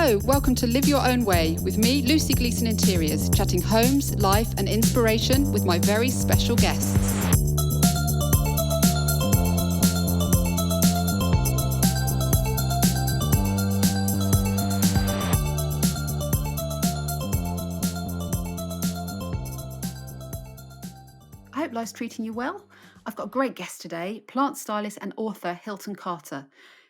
Hello, welcome to Live Your Own Way with me, Lucy Gleason Interiors, chatting homes, life and inspiration with my very special guests. I hope life's treating you well. I've got a great guest today, plant stylist and author Hilton Carter.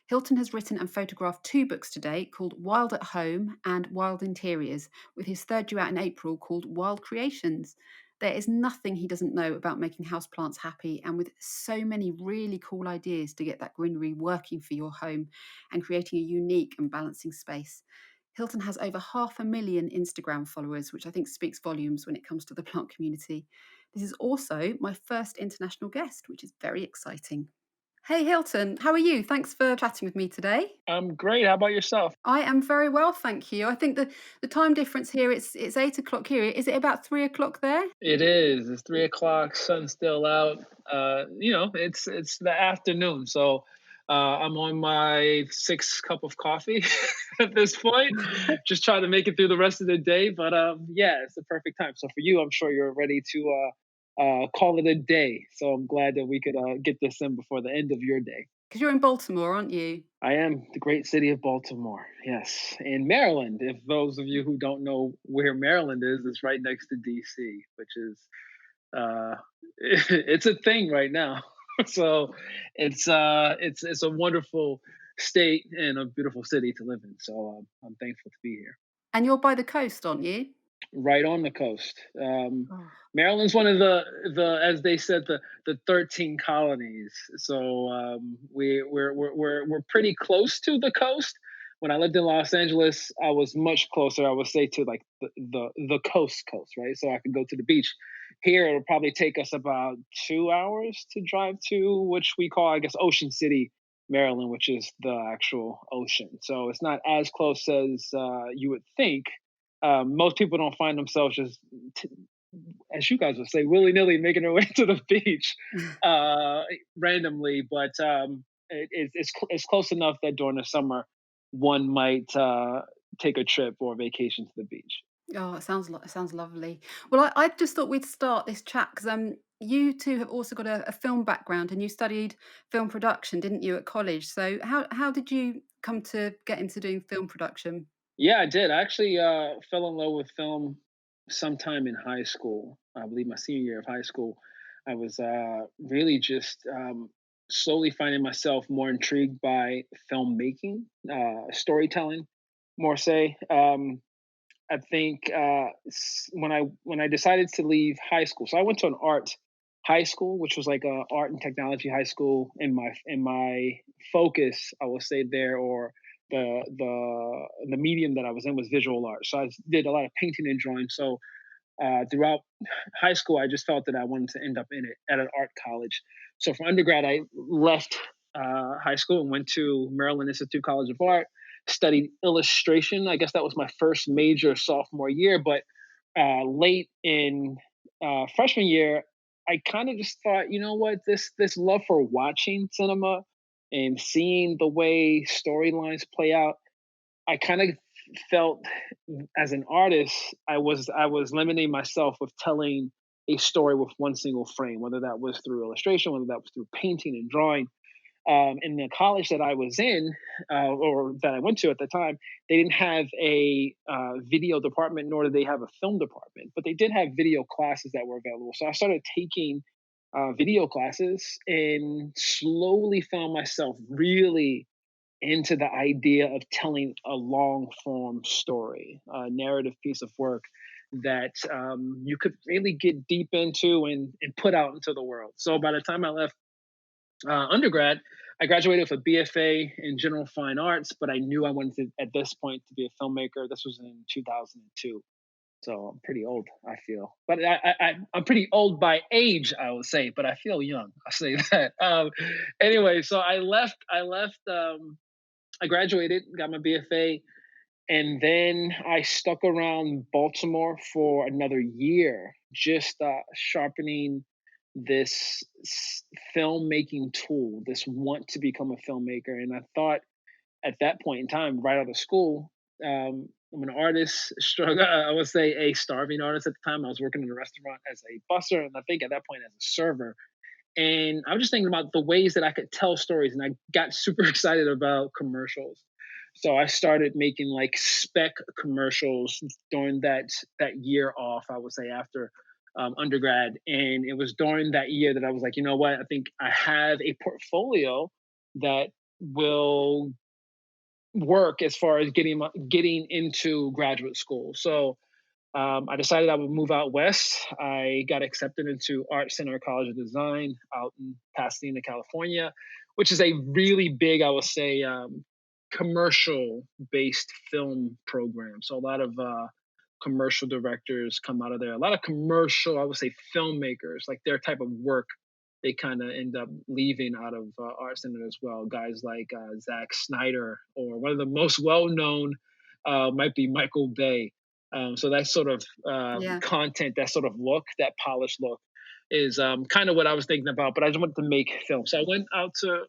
Hilton has written and photographed 2 books today called Wild at Home and Wild Interiors, with his third due out in April called Wild Creations. There is nothing he doesn't know about making houseplants happy, and with so many really cool ideas to get that greenery working for your home and creating a unique and balancing space. Hilton has over 500,000 Instagram followers, which I think speaks volumes when it comes to the plant community. This is also my first international guest, which is very exciting. Hey Hilton, how are you? Thanks for chatting with me today. I'm great. How about yourself? I am very well, thank you. I think the time difference here, it's 8 o'clock here. Is it about 3 o'clock there? It is. It's 3 o'clock. Sun's still out. It's the afternoon, so I'm on my 6th cup of coffee at this point. Just trying to make it through the rest of the day. But yeah, it's the perfect time. So for you, I'm sure you're ready to call it a day. So I'm glad that we could get this in before the end of your day. Because you're in Baltimore, aren't you? I am the great city of Baltimore. Yes, in Maryland. If those of you who don't know where Maryland is, it's right next to DC, which is uh, it's a thing right now. So it's a wonderful state and a beautiful city to live in. So I'm thankful to be here. And you're by the coast, aren't you? Right on the coast. Oh. Maryland's one of the as they said the 13 colonies. So we're pretty close to the coast. When I lived in Los Angeles, I was much closer. I would say to like the coast, right? So I could go to the beach. Here it'll probably take us about 2 hours to drive to, which we call, I guess, Ocean City, Maryland, which is the actual ocean. So it's not as close as you would think. Most people don't find themselves just, t- as you guys would say, willy nilly making their way to the beach uh, randomly. But it's close enough that during the summer, one might take a trip or a vacation to the beach. Oh, it sounds lovely. Well, I just thought we'd start this chat because you two have also got a film background and you studied film production, didn't you, at college? So how did you come to get into doing film production? Yeah, I did. I actually fell in love with film sometime in high school. I believe my senior year of high school. I was really just slowly finding myself more intrigued by filmmaking, storytelling, more say. I think when I decided to leave high school, so I went to an art high school, which was like a art and technology high school. In my focus, I will say there, or the medium that I was in was visual art. So I did a lot of painting and drawing. So throughout high school, I just felt that I wanted to end up in it at an art college. So for undergrad, I left high school and went to Maryland Institute College of Art, studied illustration. I guess that was my first major sophomore year. But late in freshman year, I kind of just thought, you know what, this love for watching cinema and seeing the way storylines play out, I kind of felt as an artist, I was limiting myself with telling a story with one single frame, whether that was through illustration, whether that was through painting and drawing. In the college that I was in, or that I went to at the time, they didn't have a video department, nor did they have a film department, but they did have video classes that were available. So I started taking video classes and slowly found myself really into the idea of telling a long form story, a narrative piece of work that you could really get deep into and put out into the world. So by the time I left undergrad, I graduated with a BFA in general fine arts, but I knew I wanted to, at this point, to be a filmmaker. This was in 2002. So I'm pretty old, I feel, but I'm pretty old by age, I would say, but I feel young. I say that. Anyway, so I left. I graduated, got my BFA, and then I stuck around Baltimore for another year, just sharpening this filmmaking tool, this want to become a filmmaker. And I thought at that point in time, right out of school, I'm an artist, struggle. I would say a starving artist at the time. I was working in a restaurant as a busser, and I think at that point as a server. And I was just thinking about the ways that I could tell stories, and I got super excited about commercials. So I started making like spec commercials during that year off. I would say after undergrad, and it was during that year that I was like, you know what? I think I have a portfolio that will work as far as getting into graduate school. So I decided I would move out west. I got accepted into Art Center College of Design out in Pasadena, California, which is a really big, I would say, commercial based film program. So a lot of commercial directors come out of there. A lot of commercial, I would say, filmmakers, like their type of work, they kind of end up leaving out of Art Center as well. Guys like Zack Snyder, or one of the most well known might be Michael Bay. So that sort of Yeah. content, that sort of look, that polished look, is kind of what I was thinking about. But I just wanted to make film, so I went out to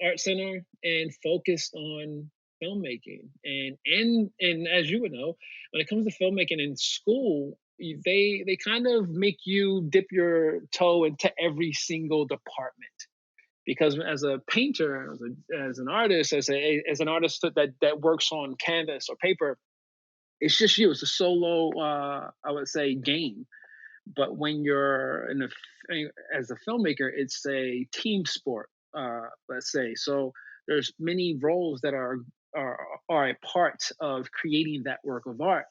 Art Center and focused on filmmaking. And as you would know, when it comes to filmmaking in school, they kind of make you dip your toe into every single department, because as a painter, as an artist, as an artist that works on canvas or paper, it's just you. It's a solo, I would say, game. But when you're as a filmmaker, it's a team sport. Let's say so. There's many roles that are a part of creating that work of art.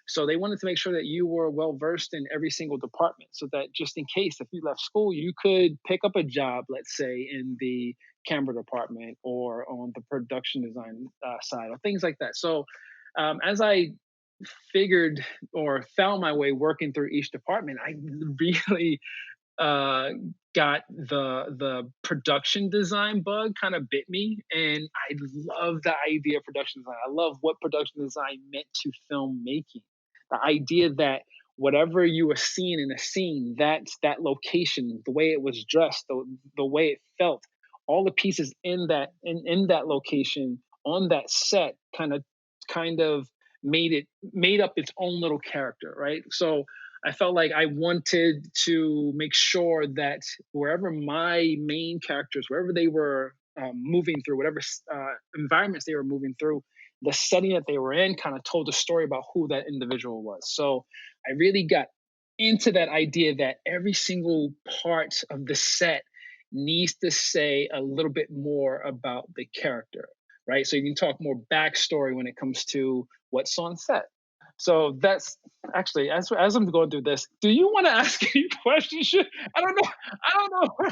So they wanted to make sure that you were well versed in every single department, so that just in case if you left school, you could pick up a job, let's say in the camera department or on the production design side or things like that. So as I figured or found my way working through each department, I really uh, got the production design bug kind of bit me, and I love the idea of production design. I love what production design meant to filmmaking. The idea that whatever you were seeing in a scene, that location, the way it was dressed, the way it felt, all the pieces in that location on that set kind of made up its own little character, right? So I felt like I wanted to make sure that wherever my main characters, wherever they were moving through, whatever environments they were moving through, the setting that they were in kind of told a story about who that individual was. So I really got into that idea that every single part of the set needs to say a little bit more about the character, right? So you can talk more backstory when it comes to what's on set. So that's actually, as I'm going through this, do you want to ask any questions? I don't know. I don't know.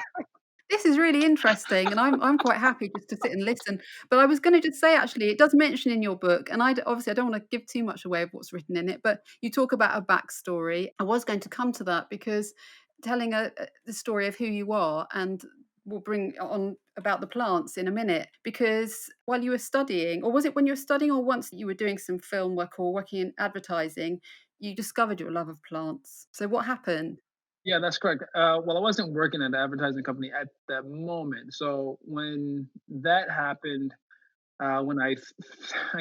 This is really interesting, and I'm quite happy just to sit and listen. But I was gonna just say, actually, it does mention in your book, and obviously, I don't wanna give too much away of what's written in it, but you talk about a backstory. I was going to come to that because telling the story of who you are, and we'll bring on about the plants in a minute, because while you were studying, or was it when you were studying, or once you were doing some film work or working in advertising, you discovered your love of plants. So what happened? Yeah, that's correct. Well, I wasn't working at an advertising company at that moment. So when that happened, when I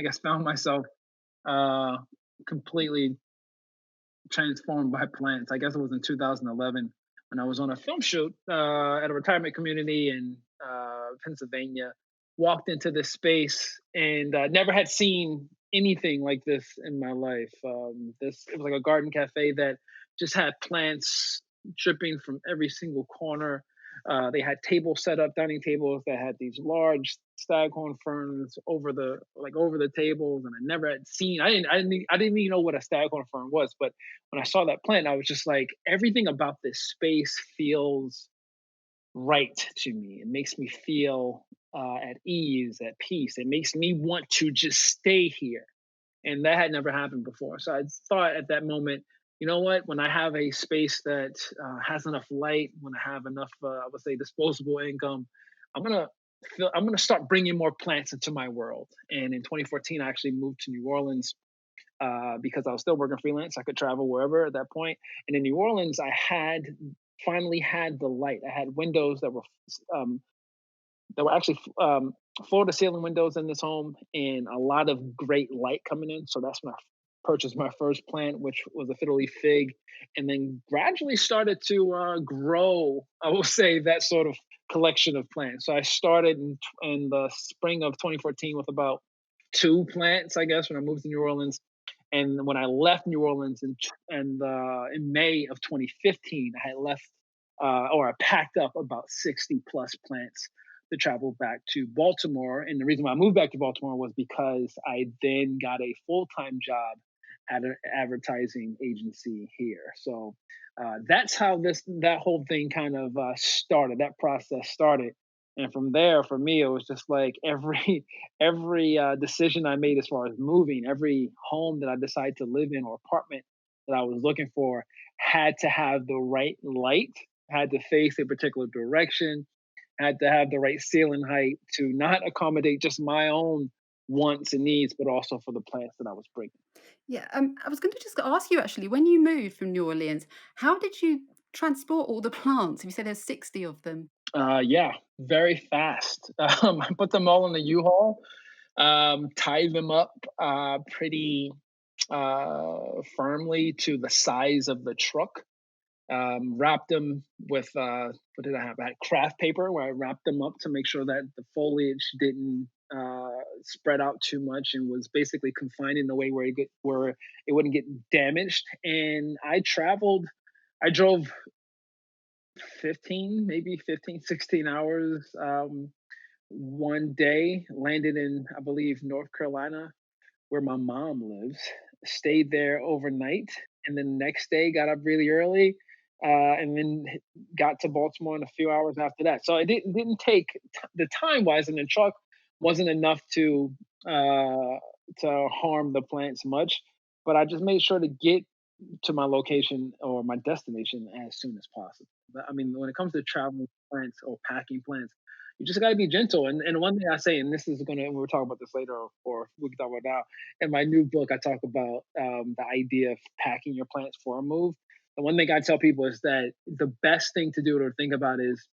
guess, found myself uh, completely transformed by plants. I guess it was in 2011 when I was on a film shoot at a retirement community in Pennsylvania. Walked into this space and never had seen anything like this in my life. This It was like a garden cafe that just had plants dripping from every single corner. They had tables set up, dining tables that had these large staghorn ferns over the tables, and I never had seen. I didn't even know what a staghorn fern was, but when I saw that plant, I was just like, everything about this space feels right to me. It makes me feel at ease, at peace. It makes me want to just stay here. And that had never happened before. So I thought at that moment, you know what? When I have a space that has enough light, when I have enough, I would say, disposable income, I'm gonna I'm gonna start bringing more plants into my world. And in 2014, I actually moved to New Orleans because I was still working freelance. I could travel wherever at that point. And in New Orleans, I had finally had the light. I had windows um, that were actually floor to ceiling windows in this home and a lot of great light coming in. So that's when I purchased my first plant, which was a fiddle leaf fig, and then gradually started to grow. I will say that sort of collection of plants. So I started in the spring of 2014 with about two plants, I guess, when I moved to New Orleans. And when I left New Orleans in May of 2015, I had left or I packed up about 60 plus plants to travel back to Baltimore. And the reason why I moved back to Baltimore was because I then got a full time job at an advertising agency here. So that's how that whole thing kind of started. That process started, and from there, for me, it was just like every decision I made as far as moving, every home that I decided to live in or apartment that I was looking for had to have the right light, had to face a particular direction, had to have the right ceiling height to not accommodate just my own wants and needs, but also for the plants that I was bringing. Yeah, I was going to just ask you actually, when you moved from New Orleans, how did you transport all the plants? If you say there's 60 of them. Yeah, very fast. I put them all in the U-Haul, tied them up pretty firmly to the size of the truck. Wrapped them with what did I have? I had craft paper where I wrapped them up to make sure that the foliage didn't spread out too much and was basically confined in a way where it wouldn't get damaged. And I traveled. I drove 16 hours one day, landed in, I believe, North Carolina, where my mom lives, stayed there overnight, and then the next day got up really early, and then got to Baltimore in a few hours after that. So it didn't take the time wise, and the truck wasn't enough uh, to harm the plants much, but I just made sure to get to my location or my destination as soon as possible. But, I mean, when it comes to traveling plants or packing plants, you just got to be gentle. And one thing I say, and this is gonna, we'll talk about this later, or we can talk about it now. In my new book, I talk about the idea of packing your plants for a move. The one thing I tell people is that the best thing to do or think about is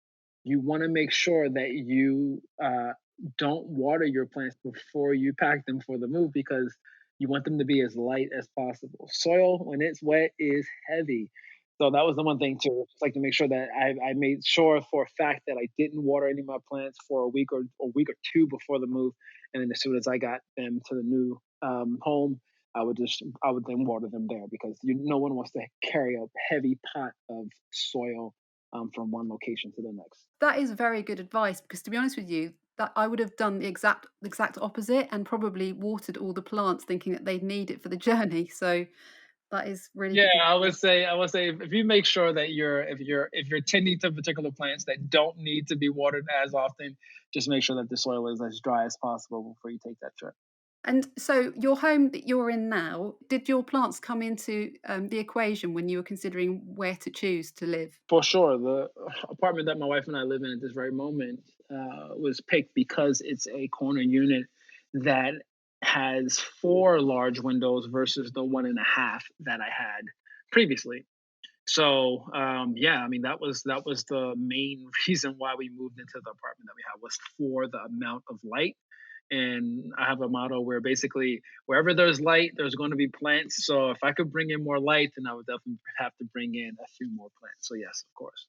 you want to make sure that you don't water your plants before you pack them for the move because you want them to be as light as possible. Soil, when it's wet, is heavy. So that was the one thing too. Just like to make sure that I made sure for a fact that I didn't water any of my plants for a week or two before the move, and then as soon as I got them to the new home, I would then water them there because no one wants to carry a heavy pot of soil from one location to the next. That is very good advice because to be honest with you, that I would have done the exact opposite and probably watered all the plants thinking that they'd need it for the journey. So that is really Yeah, good advice. I would say if you make sure that if you're tending to particular plants that don't need to be watered as often, just make sure that the soil is as dry as possible before you take that trip. And so your home that you're in now, did your plants come into the equation when you were considering where to choose to live? For sure, the apartment that my wife and I live in at this very moment was picked because it's a corner unit that has four large windows versus the one and a half that I had previously. So yeah, I mean that was the main reason why we moved into the apartment that we have was for the amount of light. And I have a motto where basically wherever there's light, there's going to be plants. So if I could bring in more light, then I would definitely have to bring in a few more plants. So yes, of course.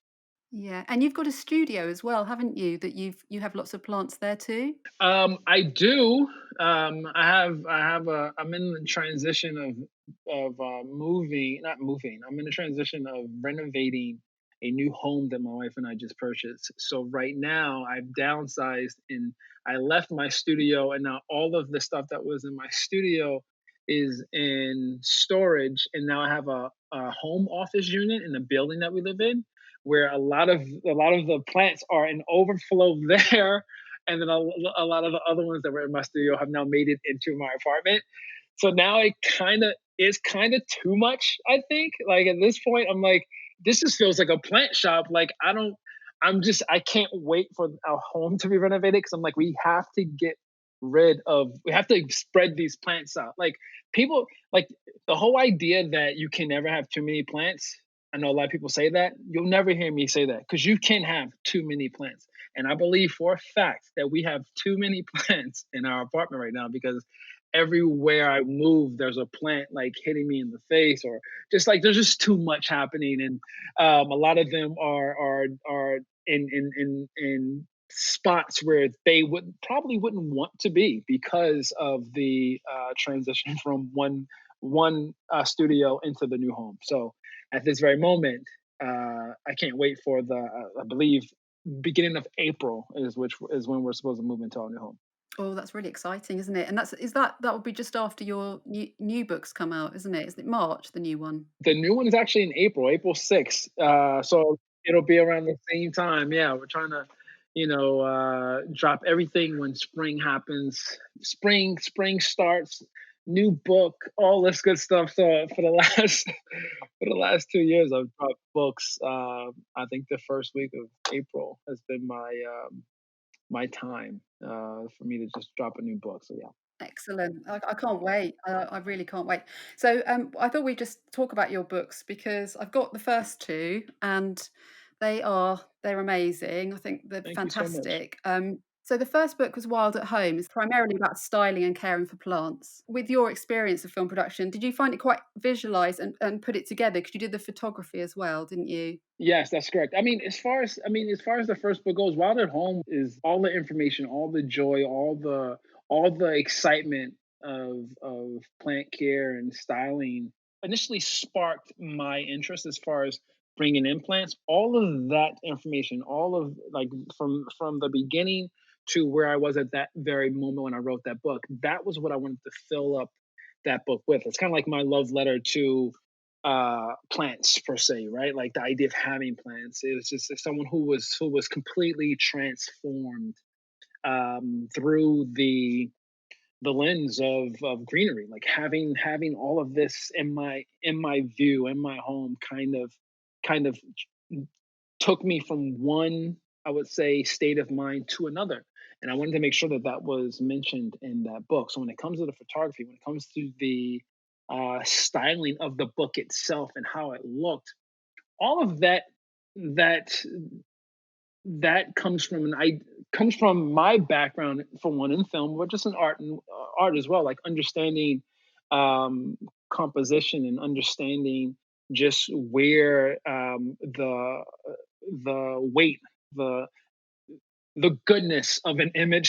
Yeah, and you've got a studio as well, haven't you? That you have lots of plants there too? I do. I'm in the transition of moving, not moving. I'm in the transition of renovating a new home that my wife and I just purchased. So right now I've downsized and I left my studio, and now all of the stuff that was in my studio is in storage, and now I have a home office unit in the building that we live in, where a lot of the plants are in overflow there, and then a lot of the other ones that were in my studio have now made it into my apartment. So now it kind of is kind of too much. I think like at this point, I'm like, this just feels like a plant shop. Like I don't. I can't wait for our home to be renovated because I'm like, we have to spread these plants out. Like people, like the whole idea that you can never have too many plants. I know a lot of people say that. You'll never hear me say that because you can have too many plants. And I believe for a fact that we have too many plants in our apartment right now because everywhere I move, there's a plant like hitting me in the face, or just like there's just too much happening. And a lot of them are in spots where they would probably wouldn't want to be because of the transition from one studio into the new home. So at this very moment, I can't wait for the I believe beginning of April is which is when we're supposed to move into our new home. Oh, that's really exciting, isn't it? And that will be just after your new books come out, isn't it? Is it March, the new one? The new one is actually in April, April 6th. So it'll be around the same time. Yeah, we're trying to, drop everything when spring happens. Spring starts, new book, all this good stuff. So for the last for the last 2 years, I've dropped books. I think the first week of April has been my time for me to just drop a new book. So yeah. Excellent. I can't wait. I really can't wait. So, I thought we'd just talk about your books because I've got the first two and they're amazing. I think they're Thank you so much. fantastic. So the first book was Wild at Home. It's primarily about styling and caring for plants. With your experience of film production, did you find it quite visualized and put it together? Because you did the photography as well, didn't you? Yes, that's correct. As far as the first book goes, Wild at Home is all the information, all the joy, all the excitement of plant care and styling. Initially sparked my interest as far as bringing in plants. All of that information, all of like from the beginning to where I was at that very moment when I wrote that book. That was what I wanted to fill up that book with. It's kind of like my love letter to plants per se, right? Like the idea of having plants. It was just someone who was completely transformed through the lens of greenery, like having all of this in my view in my home kind of took me from one, I would say, state of mind to another. And I wanted to make sure that that was mentioned in that book. So when it comes to the photography, when it comes to the styling of the book itself and how it looked, all of that that comes from my background for one in film, but just in art and art as well, like understanding um, composition and understanding just where the weight, the the goodness of an image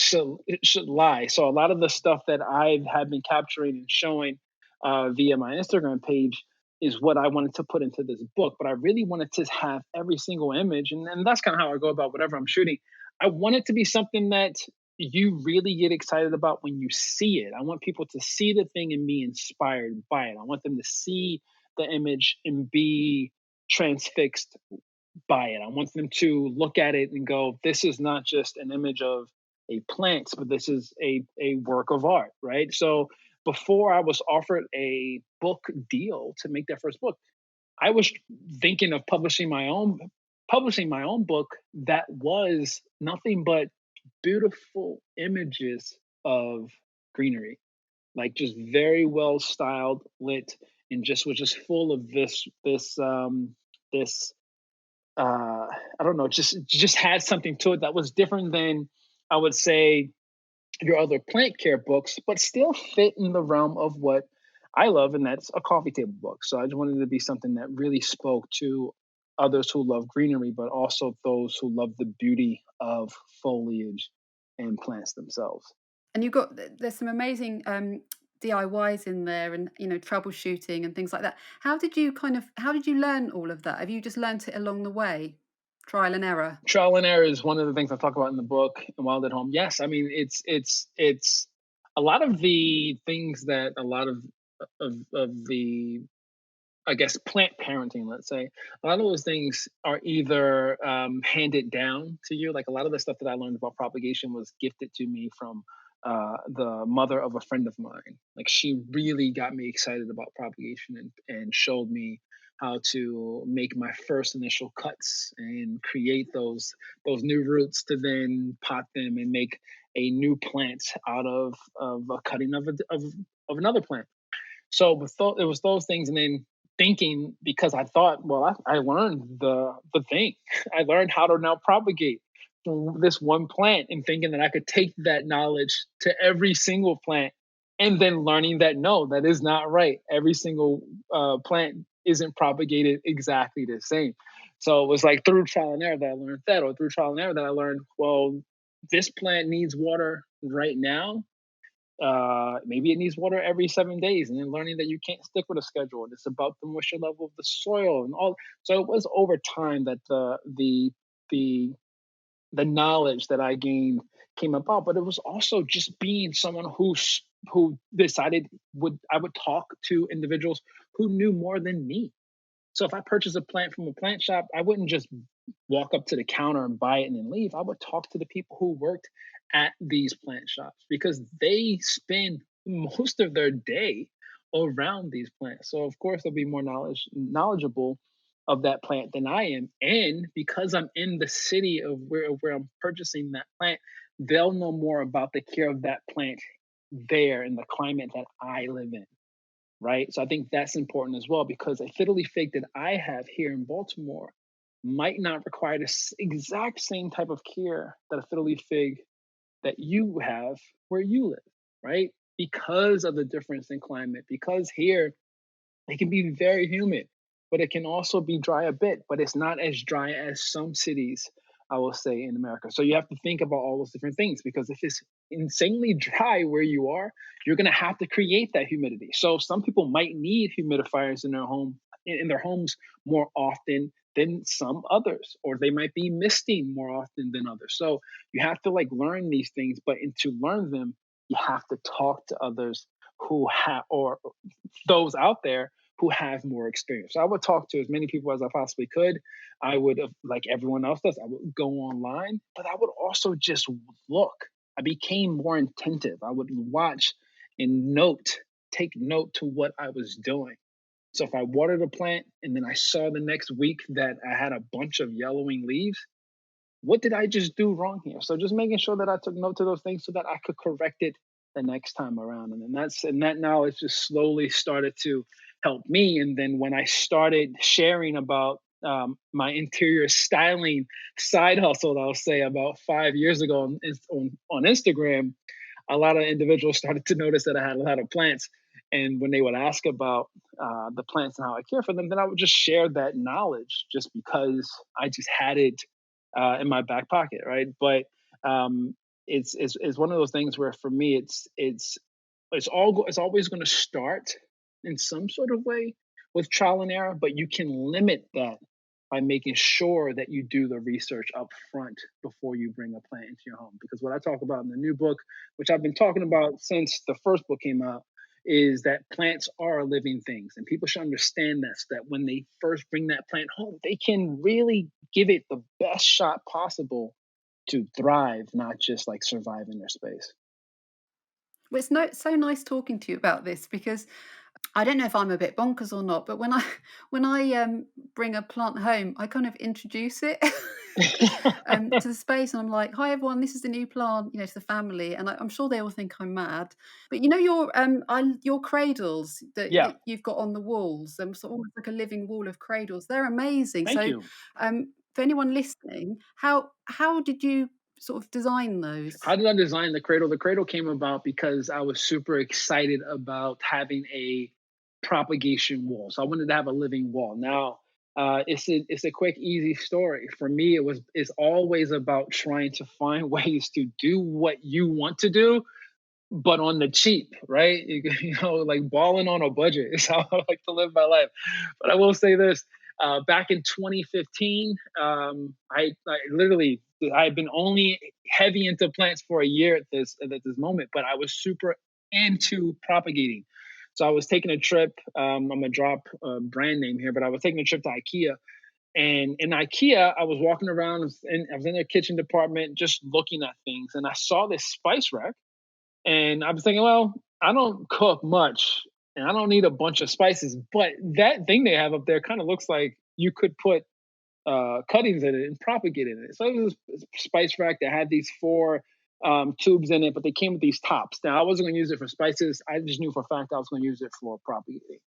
should lie. So a lot of the stuff that I have been capturing and showing via my Instagram page is what I wanted to put into this book. But I really wanted to have every single image, and that's kind of how I go about whatever I'm shooting. I want it to be something that you really get excited about when you see it. I want people to see the thing and be inspired by it. I want them to see the image and be transfixed by it. I want them to look at it and go, this is not just an image of a plant, but this is a work of art, right? So before I was offered a book deal to make that first book, I was thinking of publishing my own book that was nothing but beautiful images of greenery, like just very well styled, lit, and just was just full of this I don't know, just had something to it that was different than, I would say, your other plant care books, but still fit in the realm of what I love, and that's a coffee table book. So I just wanted it to be something that really spoke to others who love greenery, but also those who love the beauty of foliage and plants themselves. And you've got there's some amazing, DIYs in there and, troubleshooting and things like that. How did you learn all of that? Have you just learnt it along the way? Trial and error? Trial and error is one of the things I talk about in the book and Wild at Home. Yes, I mean it's a lot of the things that a lot of the, I guess, plant parenting, let's say, a lot of those things are either handed down to you. Like a lot of the stuff that I learned about propagation was gifted to me from the mother of a friend of mine. Like she really got me excited about propagation and showed me how to make my first initial cuts and create those new roots to then pot them and make a new plant out of a cutting of another plant. So it was those things, and then thinking, because I thought, well, I learned the thing. I learned how to now propagate. this one plant and thinking that I could take that knowledge to every single plant, and then learning that no, that is not right. Every single plant isn't propagated exactly the same. So it was like through trial and error that I learned that, or through trial and error that I learned, well, this plant needs water right now. Maybe it needs water every 7 days, and then learning that you can't stick with a schedule. And it's about the moisture level of the soil and all. So it was over time that the the knowledge that I gained came about, but it was also just being someone who decided would I would talk to individuals who knew more than me. So if I purchase a plant from a plant shop, I wouldn't just walk up to the counter and buy it and then leave. I would talk to the people who worked at these plant shops because they spend most of their day around these plants. So of course they'll be more knowledgeable of that plant than I am. And because I'm in the city of where I'm purchasing that plant, they'll know more about the care of that plant there in the climate that I live in, right? So I think that's important as well because a fiddly fig that I have here in Baltimore might not require the exact same type of care that a fiddly fig that you have where you live, right? Because of the difference in climate, because here it can be very humid, but it can also be dry a bit, but it's not as dry as some cities, I will say, in America. So you have to think about all those different things because if it's insanely dry where you are, you're going to have to create that humidity. So some people might need humidifiers in their home in their homes more often than some others, or they might be misting more often than others. So you have to like learn these things, but to learn them, you have to talk to others who have or those out there who have more experience. So I would talk to as many people as I possibly could. I would, like everyone else does, I would go online, but I would also just look. I became more attentive. I would watch and take note to what I was doing. So if I watered a plant and then I saw the next week that I had a bunch of yellowing leaves, what did I just do wrong here? So just making sure that I took note to those things so that I could correct it the next time around. And then that knowledge just slowly started to help me. And then when I started sharing about my interior styling side hustle, I'll say about 5 years ago on Instagram, a lot of individuals started to notice that I had a lot of plants. And when they would ask about the plants and how I care for them, then I would just share that knowledge just because I just had it in my back pocket, right? But it's one of those things where for me it's always going to start in some sort of way with trial and error, but you can limit that by making sure that you do the research up front before you bring a plant into your home. Because what I talk about in the new book, which I've been talking about since the first book came out, is that plants are living things and people should understand that so that when they first bring that plant home, they can really give it the best shot possible to thrive, not just like survive in their space. Well, it's so nice talking to you about this because I don't know if I'm a bit bonkers or not, but when I when I bring a plant home, I kind of introduce it to the space, and I'm like, "Hi everyone, this is the new plant," to the family, and I'm sure they all think I'm mad. But your cradles Yeah, that you've got on the walls, sort of almost like a living wall of cradles. They're amazing. thank So, you. for anyone listening, how did you sort of design those? How did I design the cradle? The cradle came about because I was super excited about having a propagation wall. So I wanted to have a living wall. Now, it's a quick, easy story. For me, it's always about trying to find ways to do what you want to do, but on the cheap, right? Like balling on a budget is how I like to live my life. But I will say this: back in 2015, I literally I had been only heavy into plants for a year at this moment, but I was super into propagating. So I was taking a trip. I'm gonna drop a brand name here, but I was taking a trip to IKEA. And in IKEA, I was walking around and I was in their kitchen department just looking at things. And I saw this spice rack and I was thinking, well, I don't cook much and I don't need a bunch of spices, but that thing they have up there kind of looks like you could put cuttings in it and propagate in it. So it was this spice rack that had these four tubes in it, but they came with these tops. Now I wasn't going to use it for spices. I just knew for a fact I was going to use it for propagating.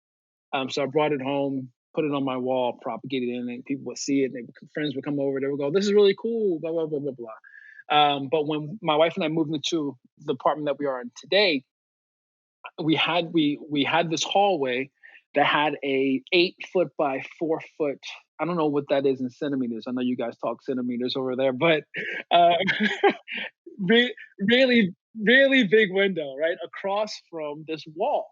So I brought it home. put it on my wall, propagate it in, and people would see it. And friends would come over. They would go, "This is really cool." Blah blah blah blah blah. But when my wife and I moved into the apartment that we are in today, we had this hallway that had a 8 foot by 4 foot. I don't know what that is in centimeters. I know you guys talk centimeters over there, but uh, really, really big window right across from this wall.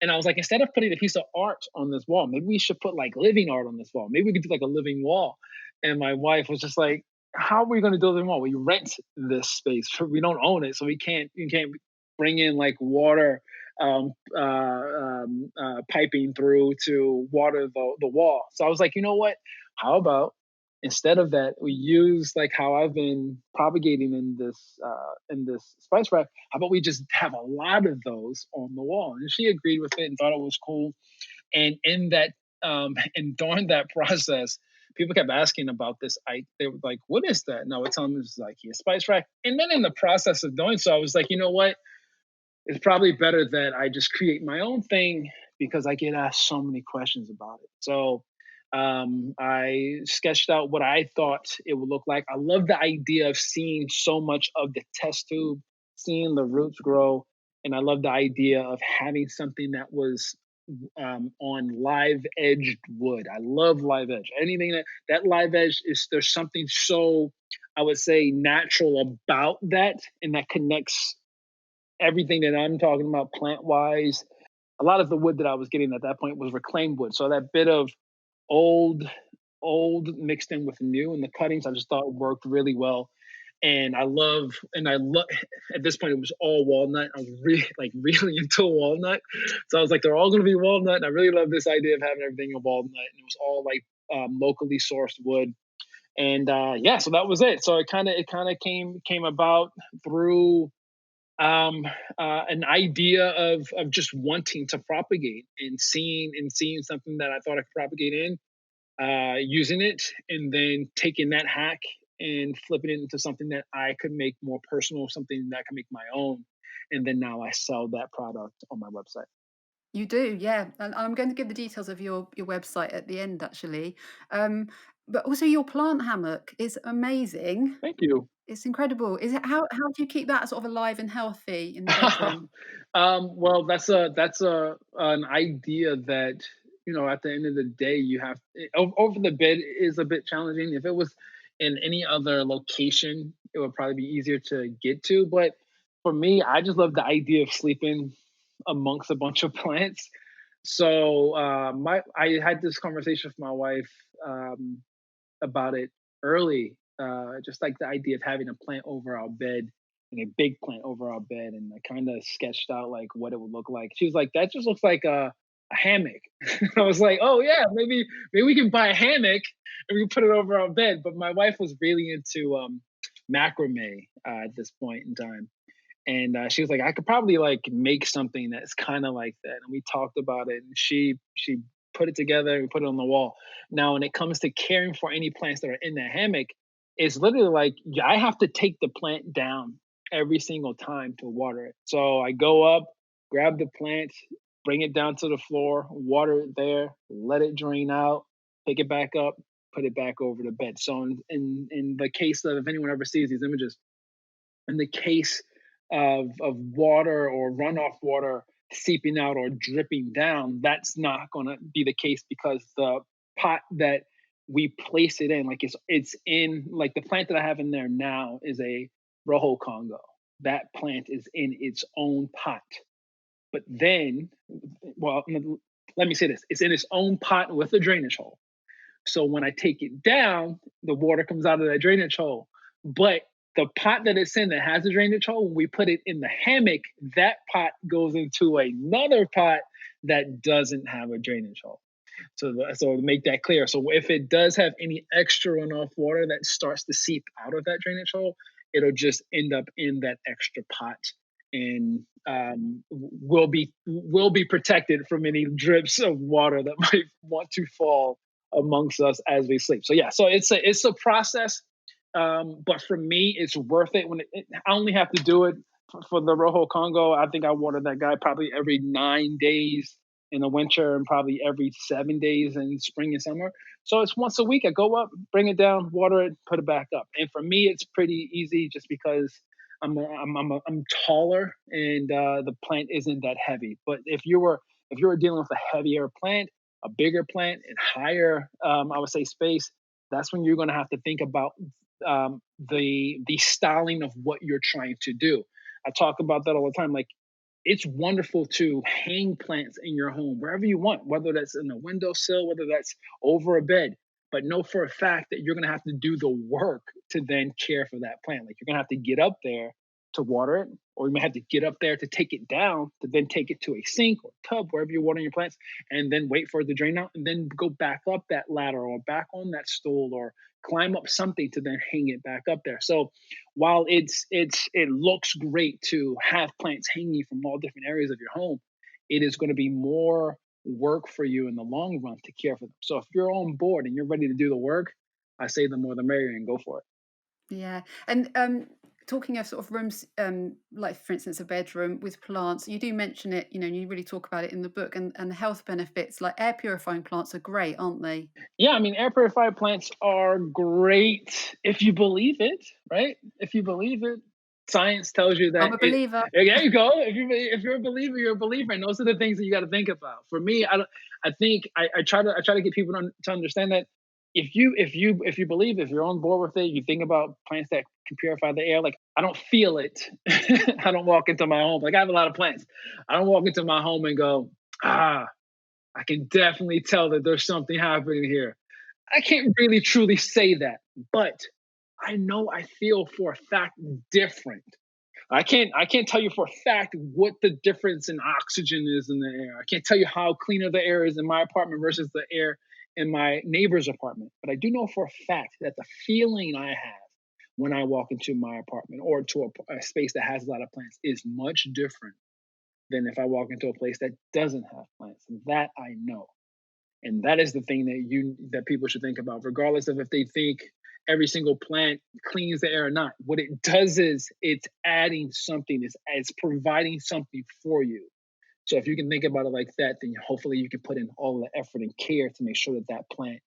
And I was like, instead of putting a piece of art on this wall, maybe we should put like living art on this wall. Maybe we could do like a living wall. And my wife was just like, "How are we going to do a living wall? We rent this space. We don't own it, so you can't bring in like water piping through to water the wall." So I was like, you know what? How about instead of that, we use like how I've been propagating in this spice rack. How about we just have a lot of those on the wall? And she agreed with it and thought it was cool. And in that and during that process, people kept asking about this. They were like, "What is that?" And I would tell them it's like, "Yeah, spice rack." And then in the process of doing so, I was like, you know what? It's probably better that I just create my own thing because I get asked so many questions about it. So I sketched out what I thought it would look like. I love the idea of seeing so much of the test tube, seeing the roots grow. And I love the idea of having something that was on live edged wood. I love live edge. Anything that live edge is, there's something so, I would say, natural about that, and that connects everything that I'm talking about plant wise. A lot of the wood that I was getting at that point was reclaimed wood. So that bit of old, old mixed in with new and the cuttings, I just thought worked really well. And I love at this point it was all walnut. I was really like really into walnut. So I was like, they're all gonna be walnut. And I really love this idea of having everything in walnut. And it was all like locally sourced wood. And yeah, so that was it. So it kind of came about through an idea of just wanting to propagate and seeing something that I thought I could propagate in, using it, and then taking that hack and flipping it into something that I could make more personal, something that I can make my own, and then now I sell that product on my website. You do, yeah, and I'm going to give the details of your website at the end, actually. Um, but also your plant hammock is amazing. Thank you. It's incredible. Is it how do you keep that sort of alive and healthy in the bedroom? Well, that's a an idea that at the end of the day you have over the bed is a bit challenging. If it was in any other location, it would probably be easier to get to. But for me, I just love the idea of sleeping amongst a bunch of plants. So my I had this conversation with my wife about it early. Just like the idea of having a plant over our bed and a big plant over our bed, and I kind of sketched out like what it would look like. She was like, "That just looks like a hammock." I was like, "Oh yeah, maybe we can buy a hammock and we can put it over our bed." But my wife was really into macrame at this point in time, and she was like, "I could probably like make something that's kind of like that." And we talked about it, and she put it together and we put it on the wall. Now, when it comes to caring for any plants that are in the hammock, it's literally like I have to take the plant down every single time to water it. So I go up, grab the plant, bring it down to the floor, water it there, let it drain out, pick it back up, put it back over the bed. So in the case of if anyone ever sees these images, in the case of water or runoff water seeping out or dripping down, that's not going to be the case because the pot that we place it in, like it's in like the plant that I have in there now is a rojo congo. That plant is in its own pot. But then, well, let me say this: it's in its own pot with a drainage hole. So when I take it down, the water comes out of that drainage hole. But the pot that it's in that has a drainage hole, when we put it in the hammock, that pot goes into another pot that doesn't have a drainage hole. So to make that clear, so if it does have any extra runoff water that starts to seep out of that drainage hole, it'll just end up in that extra pot, and will be protected from any drips of water that might want to fall amongst us as we sleep. So yeah, so it's a process, but for me, it's worth it when I only have to do it for the Rojo Congo. I think I water that guy probably every 9 days. in the winter and probably every 7 days in spring and summer. So it's once a week. I go up, bring it down, water it, put it back up. And for me, it's pretty easy just because I'm taller and the plant isn't that heavy. But if you were dealing with a heavier plant, a bigger plant, and higher, I would say space, that's when you're going to have to think about the styling of what you're trying to do. I talk about that all the time. Like it's wonderful to hang plants in your home wherever you want, whether that's in a windowsill, whether that's over a bed. But know for a fact that you're going to have to do the work to then care for that plant. Like you're going to have to get up there to water it, or you might have to get up there to take it down to then take it to a sink or tub, wherever you're watering your plants, and then wait for it to drain out, and then go back up that ladder or back on that stool or climb up something to then hang it back up there. So while it looks great to have plants hanging from all different areas of your home, it is going to be more work for you in the long run to care for them. So if you're on board and you're ready to do the work, I say the more the merrier and go for it. Yeah, and, talking of sort of rooms, like, for instance, a bedroom with plants, you do mention it, and you really talk about it in the book, and the health benefits, like air purifying plants are great, aren't they? Yeah, I mean, air purified plants are great if you believe it, right? If you believe it, science tells you I'm that a it. believer. There you go. If you're a believer, you're a believer, and those are the things that you got to think about. For me, I don't. I think I try to get people to understand that if you believe, if you're on board with it, you think about plants that can purify the air. Like I don't feel it. I don't walk into my home. Like I have a lot of plants. I don't walk into my home and go, ah, I can definitely tell that there's something happening here. I can't really truly say that, but I know I feel for a fact different. I can't tell you for a fact what the difference in oxygen is in the air. I can't tell you how cleaner the air is in my apartment versus the air in my neighbor's apartment. But I do know for a fact that the feeling I have when I walk into my apartment or to a space that has a lot of plants is much different than if I walk into a place that doesn't have plants. That I know. And that is the thing that people should think about, regardless of if they think every single plant cleans the air or not. What it does is it's adding something, it's providing something for you. So if you can think about it like that, then hopefully you can put in all the effort and care to make sure that that plant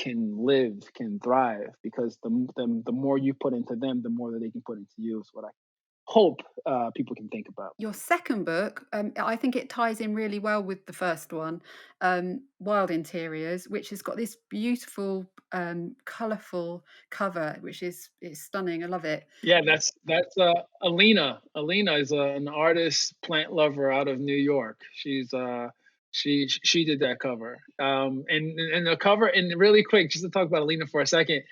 can live, can thrive, because the more you put into them, the more that they can put into you is what I hope people can think about. Your second book, I think it ties in really well with the first one, Wild Interiors, which has got this beautiful, colourful cover, which is stunning. I love it. Yeah, that's Alina. Alina is an artist, plant lover out of New York. She did that cover. And the cover, and really quick, just to talk about Alina for a second.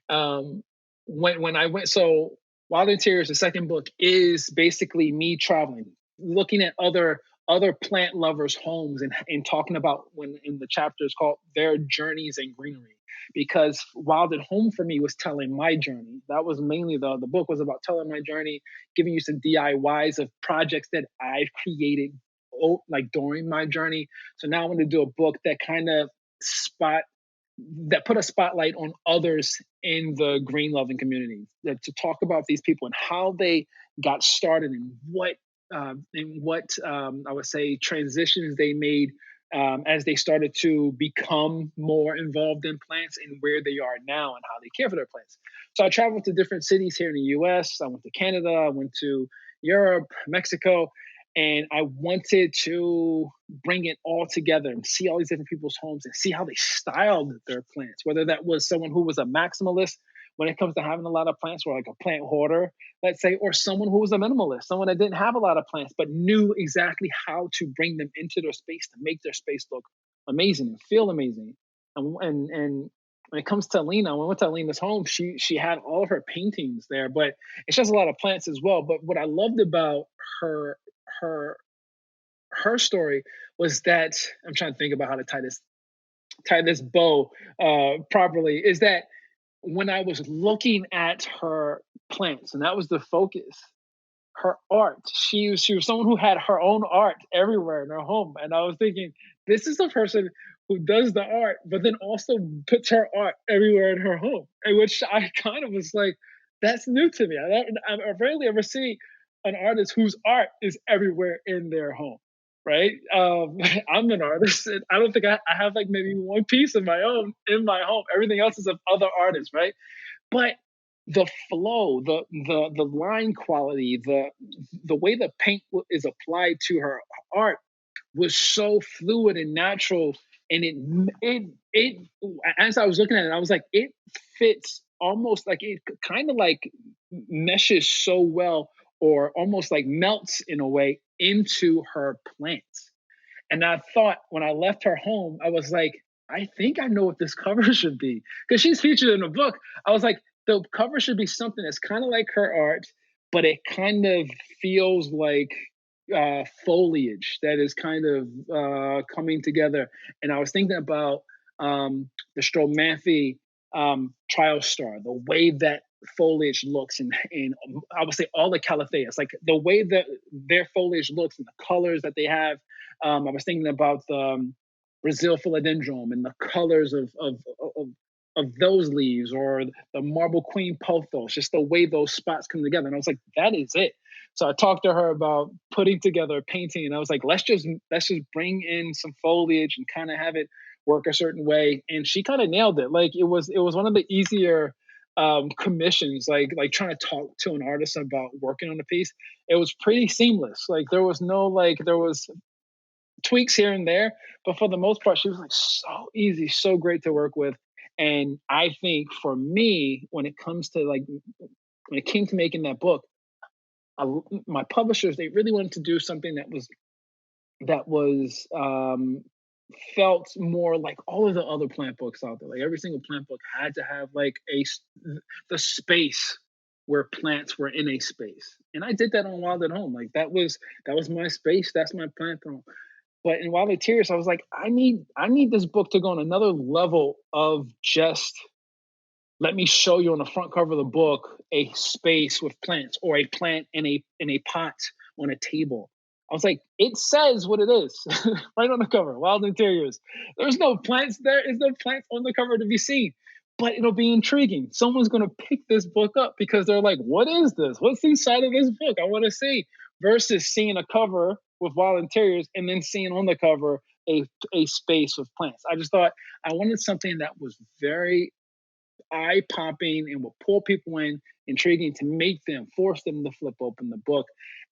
Um, when I went, so Wild Interiors, the second book, is basically me traveling, looking at other plant lovers' homes and talking about, when in the chapter is called Their Journeys in Greenery, because Wild at Home for me was telling my journey. That was mainly the book was about telling my journey, giving you some DIYs of projects that I've created, like during my journey. So now I want to do a book that kind of spot that put a spotlight on others in the green loving community, that to talk about these people and how they got started and what I would say transitions they made as they started to become more involved in plants and where they are now and how they care for their plants. So I traveled to different cities here in the US. I went to Canada, I went to Europe, Mexico, and I wanted to bring it all together and see all these different people's homes and see how they styled their plants, whether that was someone who was a maximalist when it comes to having a lot of plants, or like a plant hoarder, let's say, or someone who was a minimalist, someone that didn't have a lot of plants but knew exactly how to bring them into their space to make their space look amazing and feel amazing. And when it comes to Lena, when we went to Lena's home, she had all of her paintings there, but it's just a lot of plants as well. But what I loved about her her her story was that, I'm trying to think about how to tie this bow properly, is that when I was looking at her plants, and that was the focus, her art. She was someone who had her own art everywhere in her home, and I was thinking, this is a person who does the art, but then also puts her art everywhere in her home, and which I kind of was like, that's new to me. I rarely ever see an artist whose art is everywhere in their home. right? I'm an artist, and I don't think I have like maybe one piece of my own in my home. Everything else is of other artists, right? But the flow, the line quality, the way the paint is applied to her art was so fluid and natural, and it as I was looking at it, I was like, it fits almost like it kind of like meshes so well, or almost like melts in a way into her plants. And I thought when I left her home, I was like, I think I know what this cover should be. Because she's featured in a book. I was like, the cover should be something that's kind of like her art, but it kind of feels like foliage that is kind of coming together. And I was thinking about the Stromathy trial star, the way that foliage looks, and I would say all the calatheas, like the way that their foliage looks and the colors that they have. I was thinking about the Brazil philodendron and the colors of those leaves, or the marble queen pothos, just the way those spots come together. And I was like, that is it. So I talked to her about putting together a painting, and I was like, let's just bring in some foliage and kind of have it work a certain way. And she kind of nailed it. Like it was one of the easier commissions, like trying to talk to an artist about working on a piece. It was pretty seamless. Like there was no like there was tweaks here and there, but for the most part, she was like so easy, so great to work with. And I think for me, when it comes to like when it came to making that book, my publishers, they really wanted to do something that was felt more like all of the other plant books out there. Like every single plant book had to have like the space where plants were in a space. And I did that on Wild at Home. Like that was my space. That's my plant home. But in Wild Tears, I was like, I need this book to go on another level of just let me show you on the front cover of the book a space with plants, or a plant in a pot on a table. I was like, it says what it is right on the cover, Wild Interiors. There's no plants there. There's no plants on the cover to be seen. But it'll be intriguing. Someone's going to pick this book up because they're like, what is this? What's inside of this book? I want to see. Versus seeing a cover with Wild Interiors and then seeing on the cover a space with plants. I just thought I wanted something that was very eye popping and will pull people in, intriguing to make them, force them to flip open the book.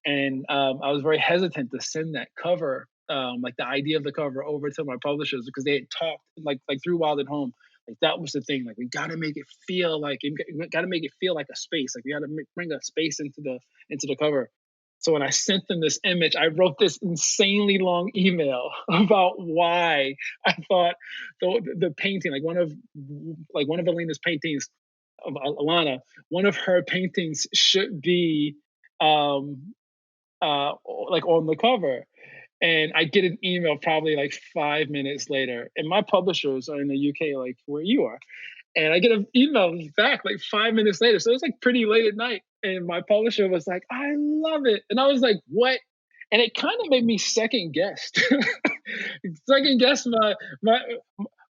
And I was very hesitant to send that cover, like the idea of the cover, over to my publishers because they had talked like through Wild at Home. Like that was the thing. Like we got to make it feel like we got to make it feel like a space. Like we got to bring a space into the cover. So when I sent them this image, I wrote this insanely long email about why I thought the painting, like one of Alina's paintings of Alana, one of her paintings should be um like on the cover. And I get an email probably like 5 minutes later, and my publishers are in the UK, like where you are. And I get an email back like 5 minutes later. So it was like pretty late at night. And my publisher was like, I love it. And I was like, what? And it kind of made me second guess, second guess my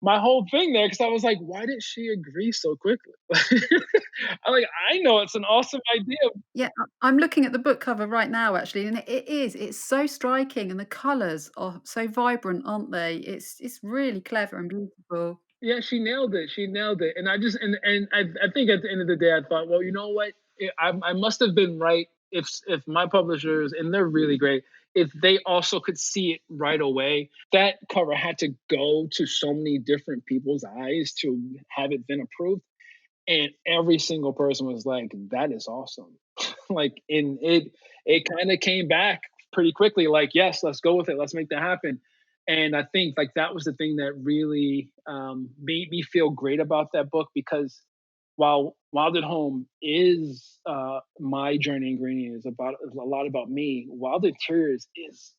my whole thing there, because I was like, why did she agree so quickly? I'm like, I know it's an awesome idea. Yeah, I'm looking at the book cover right now actually, and it's so striking and the colours are so vibrant, aren't they? It's really clever and beautiful. Yeah, she nailed it. She nailed it. And I just and I think at the end of the day, I thought, well, you know what? I must have been right if my publishers, and they're really great, if they also could see it right away. That cover had to go to so many different people's eyes to have it been approved, and every single person was like, "That is awesome." Like, and it kind of came back pretty quickly. Like, yes, let's go with it. Let's make that happen. And I think like that was the thing that really made me feel great about that book, because while Wild at Home is my journey in greening, is a lot about me. Wild Interiors is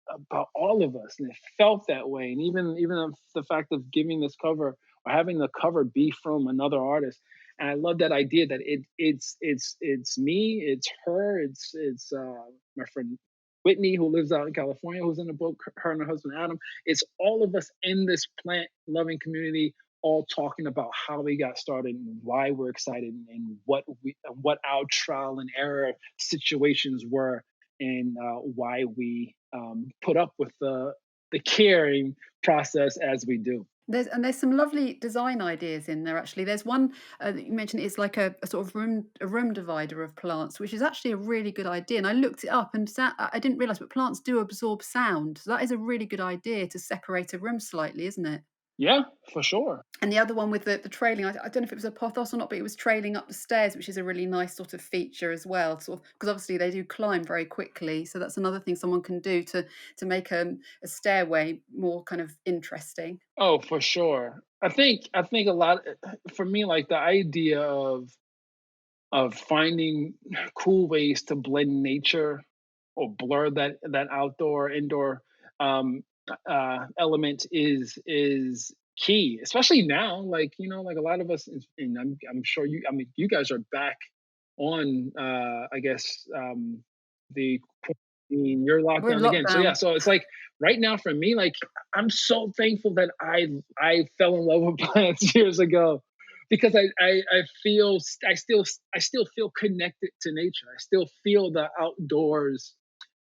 about all of us, and it felt that way. And even the fact of giving this cover, or having the cover be from another artist, and I love that idea that it's me, it's her, it's my friend Whitney, who lives out in California, who's in the book, her and her husband Adam. It's all of us in this plant loving community, all talking about how we got started and why we're excited, and what our trial and error situations were. and why we put up with the caring process as we do. There's some lovely design ideas in there actually. There's one that you mentioned, it's like a sort of room divider of plants, which is actually a really good idea. And I looked it up and I didn't realise, but plants do absorb sound. So that is a really good idea to separate a room slightly, isn't it? Yeah, for sure. And the other one with the trailing, I don't know if it was a pothos or not, but it was trailing up the stairs, which is a really nice sort of feature as well. Sort of because obviously they do climb very quickly, so that's another thing someone can do to make a stairway more kind of interesting. Oh, for sure. I think a lot for me, like the idea of finding cool ways to blend nature or blur that outdoor indoor um element is key, especially now, like like a lot of us, and I'm sure I mean you guys are back on I guess the quarantine, you're locked We're in down again, so yeah, lockdown. so it's like right now for me, like I'm so thankful that I fell in love with plants years ago, because I feel I still feel connected to nature. I still feel the outdoors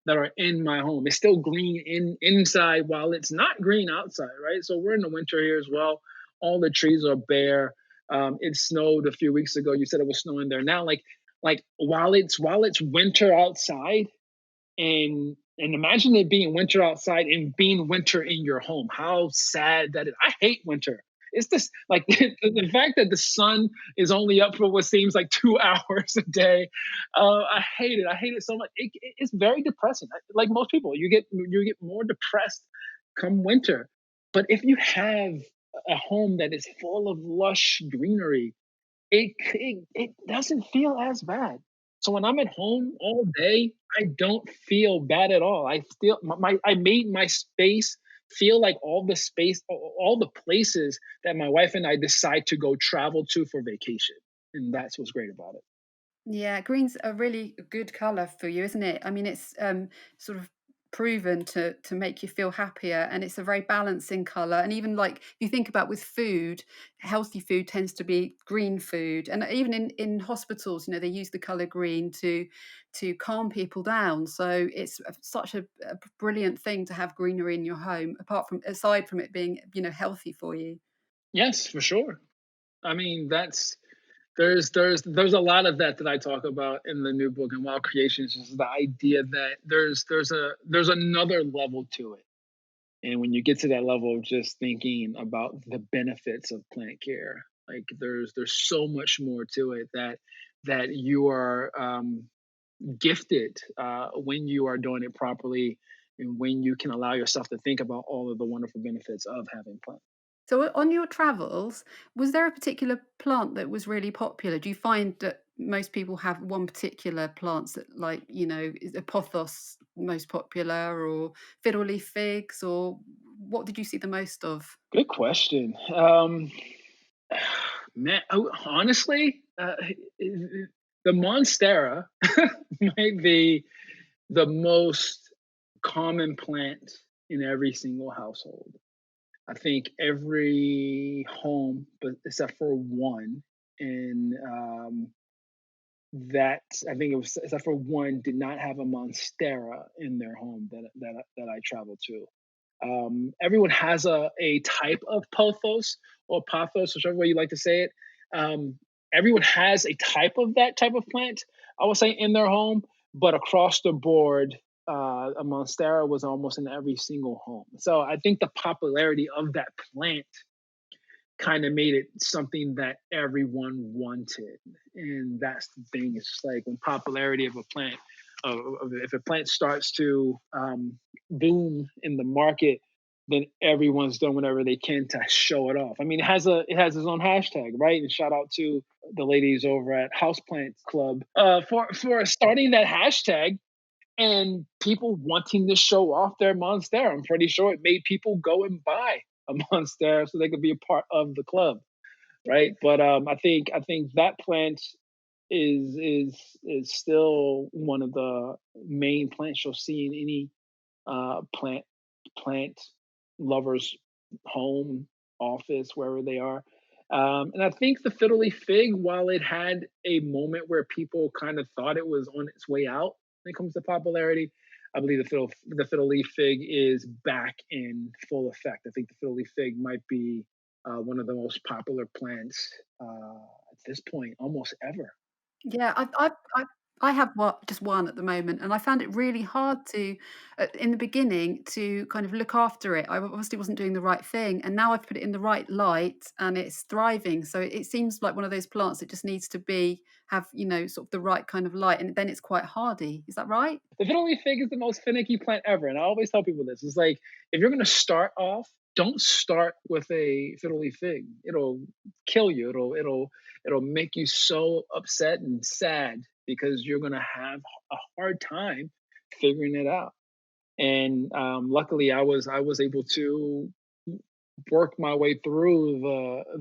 that are in my home. It's still green inside while it's not green outside, right? So we're in the winter here as well. All the trees are bare. It snowed a few weeks ago. You said it was snowing there now. Like while it's winter outside, and imagine it being winter outside and being winter in your home. How sad that is. I hate winter. It's just like the fact that the sun is only up for what seems like 2 hours a day. I hate it. I hate it so much. It's very depressing. Like most people, you get more depressed come winter. But if you have a home that is full of lush greenery, it doesn't feel as bad. So when I'm at home all day, I don't feel bad at all. I feel I made my space feel like all the places that my wife and I decide to go travel to for vacation. And that's what's great about it. Yeah, green's a really good colour for you, isn't it? I mean, it's sort of proven to make you feel happier, and it's a very balancing colour. And even like if you think about with food, healthy food tends to be green food, and even in hospitals, they use the colour green to calm people down. So it's such a brilliant thing to have greenery in your home, aside from it being healthy for you. Yes, for sure. I mean, there's a lot of that I talk about in the new book and Wild Creations, is the idea that there's another level to it. And when you get to that level of just thinking about the benefits of plant care, like there's so much more to it that you are gifted when you are doing it properly, and when you can allow yourself to think about all of the wonderful benefits of having plants. So on your travels, was there a particular plant that was really popular? Do you find that most people have one particular plants that like, is a pothos most popular or fiddle leaf figs, or what did you see the most of? Good question. Man, honestly, the monstera might be the most common plant in every single household. I think every home, but except for one, and that I think it was except for one, did not have a monstera in their home that I traveled to. Everyone has a type of pothos or pothos, whichever way you like to say it. Um, Everyone has a type of that type of plant, I would say, in their home, but across the board, a monstera was almost in every single home. So I think the popularity of that plant kind of made it something that everyone wanted. And that's the thing. It's just like when popularity of a plant, if a plant starts to boom in the market, then everyone's doing whatever they can to show it off. I mean, it has its own hashtag, right? And shout out to the ladies over at Houseplants Club for starting that hashtag, and people wanting to show off their monstera. I'm pretty sure it made people go and buy a monstera so they could be a part of the club, right? But I think that plant is still one of the main plants you'll see in any plant lovers home, office, wherever they are. And I think the fiddly fig, while it had a moment where people kind of thought it was on its way out, when it comes to popularity. I believe the fiddle leaf fig is back in full effect. I think the fiddle leaf fig might be one of the most popular plants at this point, almost ever. Yeah, I have just one at the moment, and I found it really hard to, in the beginning, to kind of look after it. I obviously wasn't doing the right thing, and now I've put it in the right light, and it's thriving. So it seems like one of those plants that just needs to have, sort of the right kind of light, and then it's quite hardy. Is that right? The fiddle leaf fig is the most finicky plant ever, and I always tell people this: it's like if you're going to start off, don't start with a fiddle leaf fig. It'll kill you. It'll make you so upset and sad because you're going to have a hard time figuring it out. And luckily, I was able to work my way through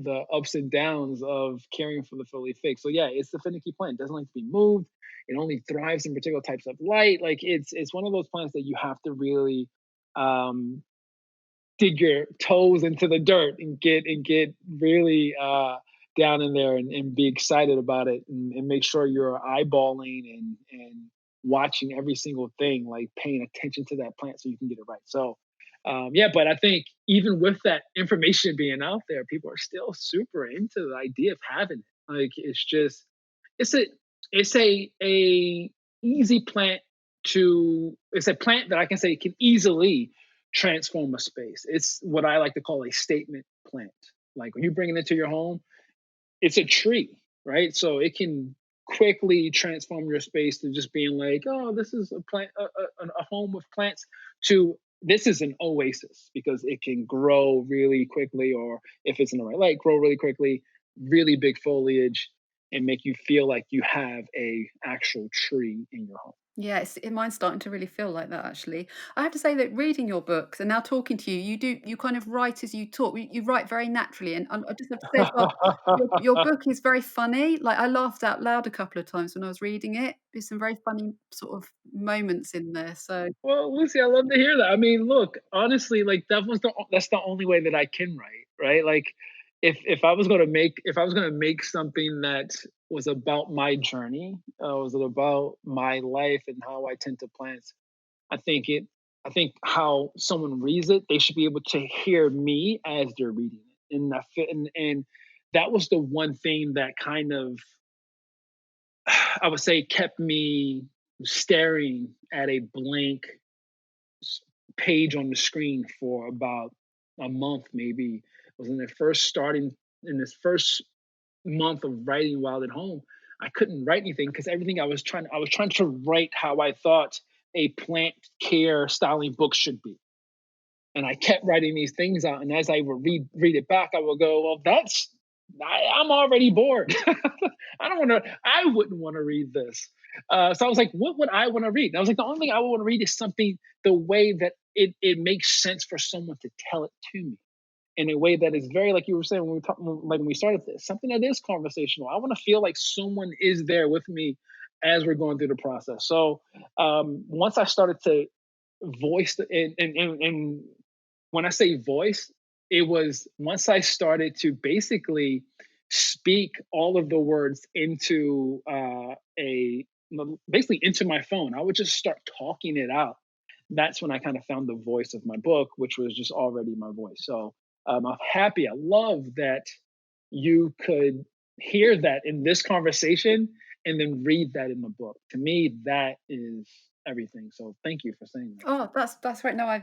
the ups and downs of caring for the Philly fig. So yeah, it's the finicky plant. It doesn't like to be moved. It only thrives in particular types of light. Like it's one of those plants that you have to really um, dig your toes into the dirt and get really down in there and be excited about it and make sure you're eyeballing and watching every single thing, like paying attention to that plant so you can get it right. So yeah, but I think even with that information being out there, people are still super into the idea of having it. Like it's a it's a easy plant to it's a plant that I can say can easily transform a space. It's what I like to call a statement plant. Like when you bring it into your home, it's a tree, right? So it can quickly transform your space to just being like, oh, this is a plant, a home with plants, to this is an oasis because it can grow really quickly, or if it's in the right light, grow really quickly, really big foliage, and make you feel like you have a actual tree in your home. Yeah, mine's starting to really feel like that actually. I have to say that reading your books and now talking to you, you kind of write as you talk. You write very naturally, and I just have to say as well, your book is very funny. Like I laughed out loud a couple of times when I was reading it. There's some very funny sort of moments in there. So Well, Lucy, I love to hear that. I mean, look, honestly, like that's the only way that I can write, right? Like if I was gonna make something that was about my journey, was it about my life and how I tend to plants, I think it I think how someone reads it, they should be able to hear me as they're reading it. And and that was the one thing that kind of I would say kept me staring at a blank page on the screen for about a month, maybe. It was in the first starting in this first month of writing while at home. I couldn't write anything because everything I was trying to write how I thought a plant care styling book should be. And I kept writing these things out. And as I would read it back, I would go, well, I'm already bored. I wouldn't want to read this. So I was like, what would I want to read? And I was like, the only thing I would want to read is something the way that it makes sense for someone to tell it to me in a way that is very, like you were saying when we talked, like when we started this, something that is conversational. I want to feel like someone is there with me as we're going through the process. So once I started to voice and when I say voice, it was once I started to basically speak all of the words into a basically into my phone. I would just start talking it out. That's when I kind of found the voice of my book, which was just already my voice. So I'm happy. I love that you could hear that in this conversation and then read that in the book. To me, that is everything. So thank you for saying that. oh, that's right. No,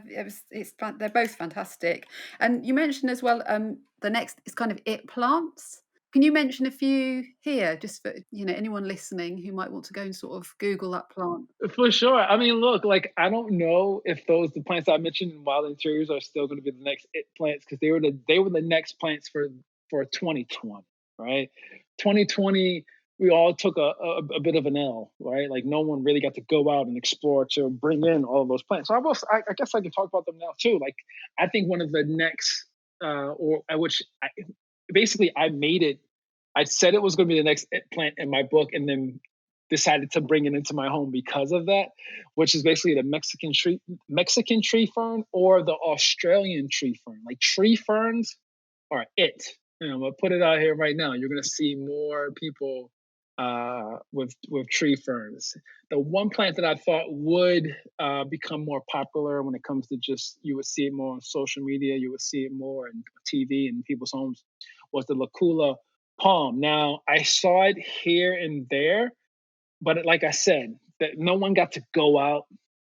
they're both fantastic. And you mentioned as well, the next is kind of it plants. Can you mention a few here, just for anyone listening who might want to go and sort of Google that plant? For sure. I mean, look, like I don't know if the plants I mentioned in wild interiors are still going to be the next it plants because they were the next plants for 2020, right? 2020, we all took a bit of an L, right? Like no one really got to go out and explore to bring in all of those plants. So I guess I can talk about them now too. Like I think one of the next, or I which I, basically I made it. I said it was going to be the next plant in my book, and then decided to bring it into my home because of that, which is basically the Mexican tree fern or the Australian tree fern. Like tree ferns are it. I'm gonna put it out here right now. You're gonna see more people with tree ferns. The one plant that I thought would become more popular when it comes to just you would see it more on social media, you would see it more on TV in people's homes, was the Lacula palm. Now I saw it here and there, but like I said, that no one got to go out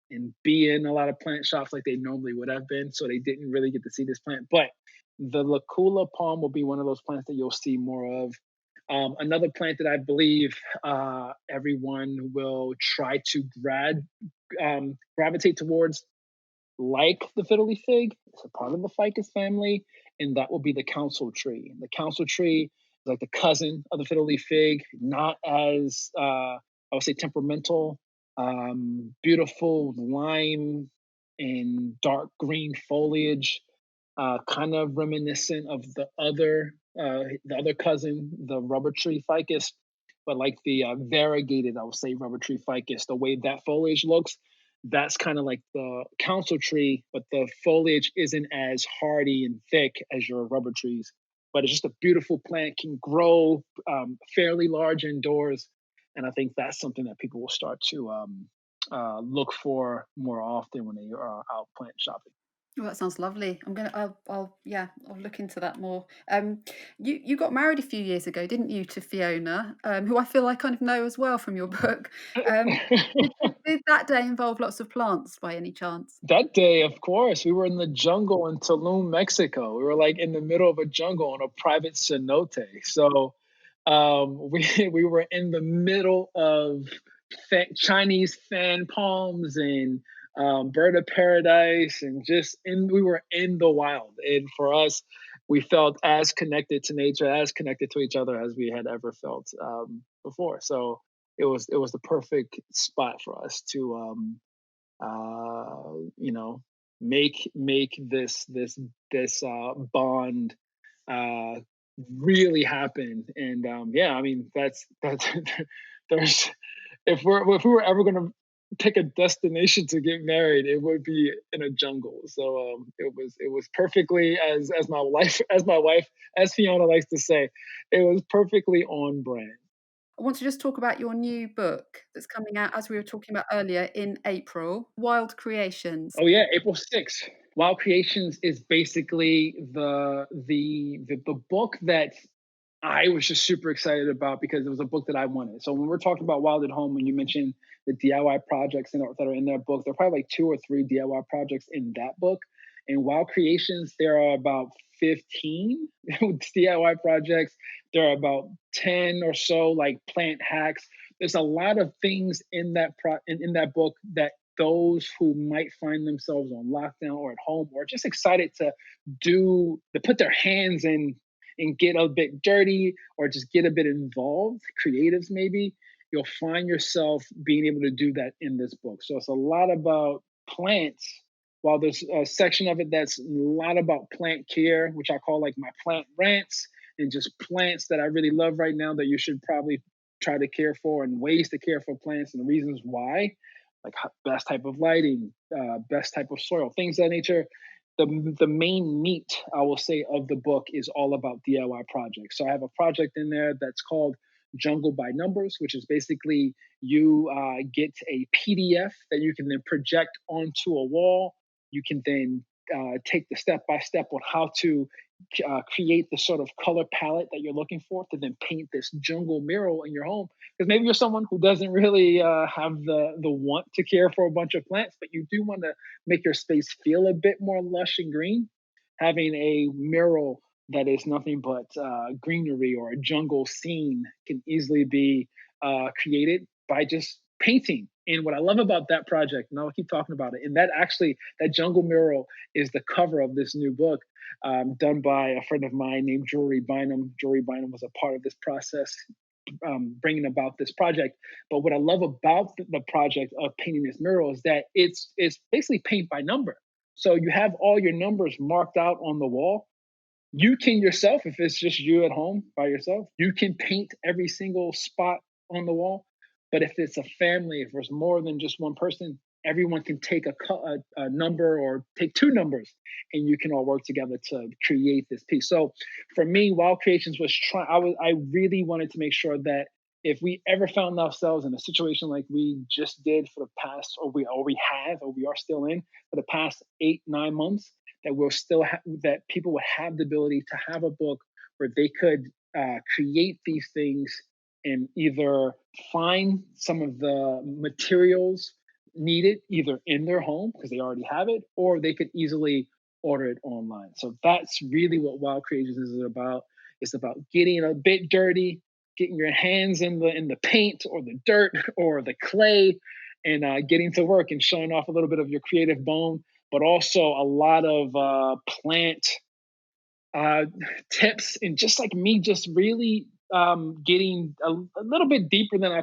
and be in a lot of plant shops like they normally would have been, so they didn't really get to see this plant. But the Lacula palm will be one of those plants that you'll see more of. Another plant that I believe everyone will try to gravitate towards, like the fiddly fig, it's a part of the ficus family, and that will be the council tree. The council tree is like the cousin of the fiddly fig, not as I would say temperamental, beautiful lime and dark green foliage, kind of reminiscent of the other cousin, the rubber tree ficus, but like the variegated, I would say, rubber tree ficus. The way that foliage looks, that's kind of like the council tree, but the foliage isn't as hardy and thick as your rubber trees. But it's just a beautiful plant, can grow fairly large indoors, and I think that's something that people will start to look for more often when they are out plant shopping. Oh, that sounds lovely. Yeah, I'll look into that more. You got married a few years ago, didn't you, to Fiona, who I feel I kind of know as well from your book. Did that day involve lots of plants by any chance? That day, of course, we were in the jungle in Tulum, Mexico. We were like in the middle of a jungle on a private cenote. So we we were in the middle of Chinese fan palms and bird of paradise, and just in we were in the wild. And for us, we felt as connected to nature, as connected to each other as we had ever felt before. So it was the perfect spot for us to you know, make this bond uh, really happen. And yeah, I mean that's there's if we were ever gonna pick a destination to get married, it would be in a jungle. So it was perfectly as my wife as Fiona likes to say, it was perfectly on brand. I want to just talk about your new book that's coming out, as we were talking about earlier, in April, Wild Creations. Oh yeah, April 6th. Wild Creations is basically the book that I was just super excited about because it was a book that I wanted. So when we're talking about Wild at Home, when you mentioned the DIY projects that are in that book, there are probably like two or three DIY projects in that book. In Wild Creations, there are about 15 DIY projects. There are about 10 or so like plant hacks. There's a lot of things in in that book that those who might find themselves on lockdown or at home or just excited to put their hands in and get a bit dirty or just get a bit involved, creatives maybe, you'll find yourself being able to do that in this book. So it's a lot about plants. While there's a section of it that's a lot about plant care, which I call like my plant rants, and just plants that I really love right now that you should probably try to care for, and ways to care for plants and reasons why, like best type of lighting, best type of soil, things of that nature. The main meat, I will say, of the book is all about DIY projects. So I have a project in there that's called Jungle by Numbers, which is basically you get a PDF that you can then project onto a wall. You can then take the step by step on how to create the sort of color palette that you're looking for to then paint this jungle mural in your home. Because maybe you're someone who doesn't really have the want to care for a bunch of plants, but you do want to make your space feel a bit more lush and green. Having a mural that is nothing but greenery or a jungle scene can easily be created by just painting. And what I love about that project, and I'll keep talking about it, and that jungle mural is the cover of this new book, done by a friend of mine named Jory Bynum. Jory Bynum was a part of this process, bringing about this project. But what I love about the project of painting this mural is that it's basically paint by number. So you have all your numbers marked out on the wall. You can yourself, if it's just you at home by yourself, you can paint every single spot on the wall. But if it's a family, if there's more than just one person, everyone can take a number or take two numbers, and you can all work together to create this piece. So for me, Wild Creations was trying. I really wanted to make sure that if we ever found ourselves in a situation like we just did for the past, or we are still in for the past 8 9 months, that that people would have the ability to have a book where they could create these things and either find some of the materials needed either in their home because they already have it, or they could easily order it online. So that's really what Wild Creations is about. It's about getting a bit dirty, getting your hands in the paint or the dirt or the clay, and getting to work and showing off a little bit of your creative bone, but also a lot of plant uh, tips, and just like me, just really getting a little bit deeper than I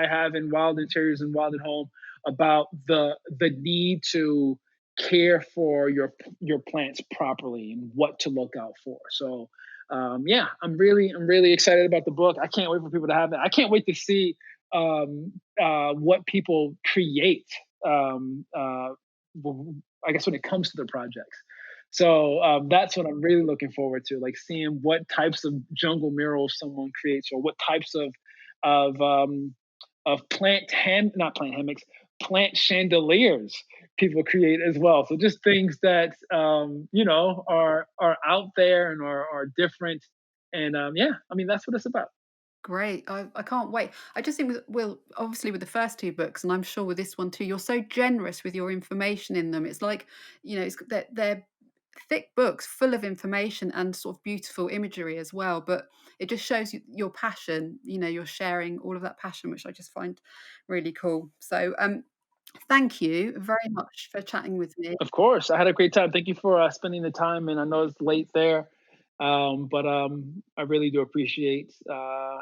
have in Wild Interiors and Wild at Home about the need to care for your plants properly and what to look out for. So yeah, I'm really excited about the book. I can't wait for people to have it. I can't wait to see what people create. Um, uh, I guess when it comes to the projects. So that's what I'm really looking forward to, like seeing what types of jungle murals someone creates, or what types of not plant hammocks, plant chandeliers people create as well. So just things that are out there and are different, and yeah, I mean that's what it's about. Great. I can't wait. I just think with well, obviously with the first 2 books, and I'm sure with this one too, you're so generous with your information in them. It's like, they're thick books full of information and sort of beautiful imagery as well, but it just shows your passion. You're sharing all of that passion, which I just find really cool. So, thank you very much for chatting with me. Of course, I had a great time. Thank you for spending the time, and I know it's late there, but I really do appreciate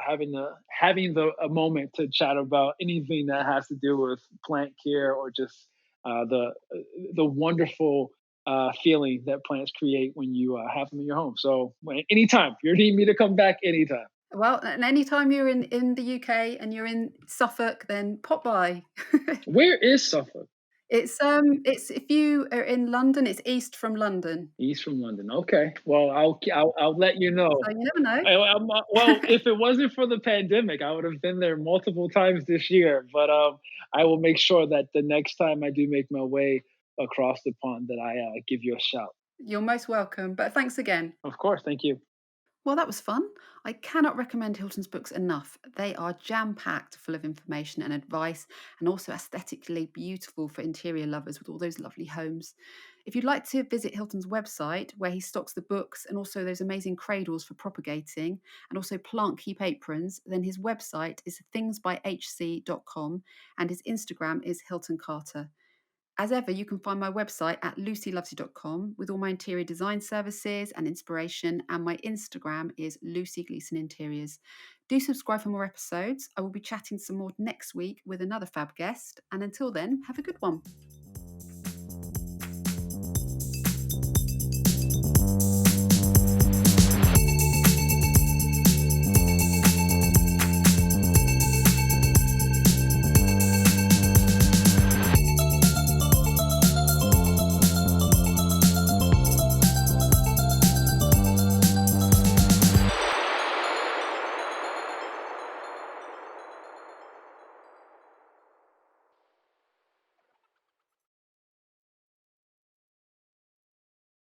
having the a moment to chat about anything that has to do with plant care, or just the wonderful feeling that plants create when you have them in your home. So, anytime, if you need me to come back, anytime. Well, and anytime you're in the UK and you're in Suffolk, then pop by. Where is Suffolk? It's if you are in London, it's east from London, East from London. Okay. Well, I'll let you so know. you never know. Well, if it wasn't for the pandemic, I would have been there multiple times this year. But I will make sure that the next time I do make my way across the pond, that I give you a shout. You're most welcome, but thanks again. Of course. Thank you. Well, that was fun. I cannot recommend Hilton's books enough. They are jam-packed full of information and advice, and also aesthetically beautiful for interior lovers with all those lovely homes. If you'd like to visit Hilton's website, where he stocks the books and also those amazing cradles for propagating, and also plant keep aprons, then his website is thingsbyhc.com and his Instagram is Hilton Carter. As ever, you can find my website at lucylovesyou.com with all my interior design services and inspiration, and my Instagram is Lucy Gleason Interiors. Do subscribe for more episodes. I will be chatting some more next week with another fab guest, and until then, have a good one.